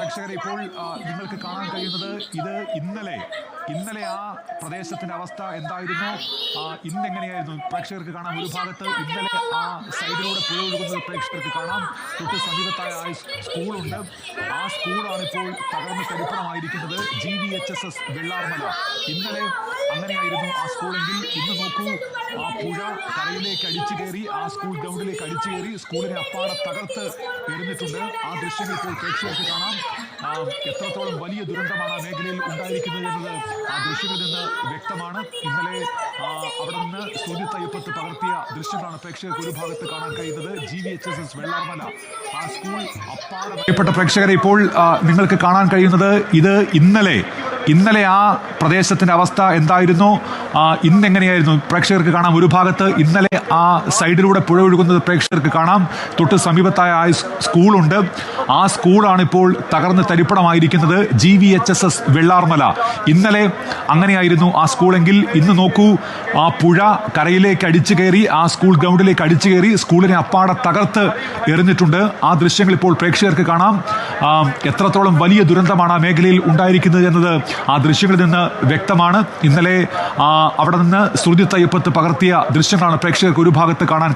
പ്രേക്ഷകരെ ഇപ്പോൾ നിങ്ങൾക്ക് കാണാൻ കഴിയുന്നത് ഇത് ഇന്നലെ ആ പ്രദേശത്തിന്റെ അവസ്ഥ എന്തായിരുന്നു, ഇന്നെങ്ങനെയായിരുന്നു പ്രേക്ഷകർക്ക് കാണാം. ഒരു ഭാഗത്ത് ഇന്നലെ ആ സൈഡിലൂടെ പുഴ ഒഴുകുന്നത് പ്രേക്ഷകർക്ക് കാണാം. തൊട്ട് സമീപത്തായ സ്കൂളുണ്ട്. ആ സ്കൂളാണ് ഇപ്പോൾ തകർന്ന് തരിപ്പണമായിരിക്കുന്നത്. GVHSS വെള്ളാർമല. ഇന്നലെ അങ്ങനെയായിരുന്നു ആ സ്കൂളെങ്കിൽ ഇന്ന് നോക്കൂ, ആ പുഴ കരയിലേക്ക് അടിച്ചു കയറി, ആ സ്കൂൾ ഗ്രൗണ്ടിലേക്ക് അടിച്ചു കയറി സ്കൂളിനെ അപ്പാടെ തകർത്ത് എറിഞ്ഞിട്ടുണ്ട്. ആ ദൃശ്യങ്ങൾ ഇപ്പോൾ പ്രേക്ഷകർക്ക് കാണാം. എത്രത്തോളം വലിയ ദുരന്തമാണ് ആ മേഖലയിൽ ഉണ്ടായിരിക്കുന്നത് എന്നത് ആ ദൃശ്യങ്ങളിൽ നിന്ന് വ്യക്തമാണ്. ഇന്നലെ അവിടെ നിന്ന് സുജിത്ത് അയ്യപ്പത്ത് പകർത്തിയ ദൃശ്യങ്ങളാണ് പ്രേക്ഷകർക്ക് ഒരു ഭാഗത്ത് കാണാൻ കഴിയുന്നത്. GVHSS വെള്ളാർമല ആ സ്കൂൾ അപ്പാടെ. പ്രിയപ്പെട്ട പ്രേക്ഷകരെ ഇപ്പോൾ നിങ്ങൾക്ക് കാണാൻ കഴിയുന്നത് ഇത് ഇന്നലെ ആ പ്രദേശത്തിന്റെ അവസ്ഥ എന്തായിരുന്നു, ഇന്നെങ്ങനെയായിരുന്നു പ്രേക്ഷകർക്ക് കാണാം. ഒരു ഭാഗത്ത് ഇന്നലെ ആ സൈഡിലൂടെ പുഴ ഒഴുകുന്നത് പ്രേക്ഷകർക്ക് കാണാം. തൊട്ട് സമീപത്തായ സ്കൂളുണ്ട്. ആ സ്കൂളാണ് ഇപ്പോൾ തകർന്ന് തരിപ്പണമായിരിക്കുന്നത്. GVHSS വെള്ളാർമല. ഇന്നലെ അങ്ങനെയായിരുന്നു ആ സ്കൂളെങ്കിൽ ഇന്ന് നോക്കൂ, ആ പുഴ കരയിലേക്ക് അടിച്ചു കയറി, ആ സ്കൂൾ ഗ്രൗണ്ടിലേക്ക് അടിച്ചു കയറി സ്കൂളിനെ അപ്പാടെ തകർത്ത് എറിഞ്ഞിട്ടുണ്ട്. ആ ദൃശ്യങ്ങൾ ഇപ്പോൾ പ്രേക്ഷകർക്ക് കാണാം. എത്രത്തോളം വലിയ ദുരന്തമാണ് ആ മേഖലയിൽ ഉണ്ടായിരിക്കുന്നത് എന്നത് ആ ദൃശ്യങ്ങളിൽ നിന്ന് വ്യക്തമാണ്. ഇന്നലെ അവിടെ നിന്ന് സുജിത്ത് അയ്യപ്പത്ത് പകർത്തിയ ദൃശ്യങ്ങളാണ് പ്രേക്ഷകർക്ക് ഒരു ഭാഗത്ത് കാണാൻ കഴിയുന്നത്.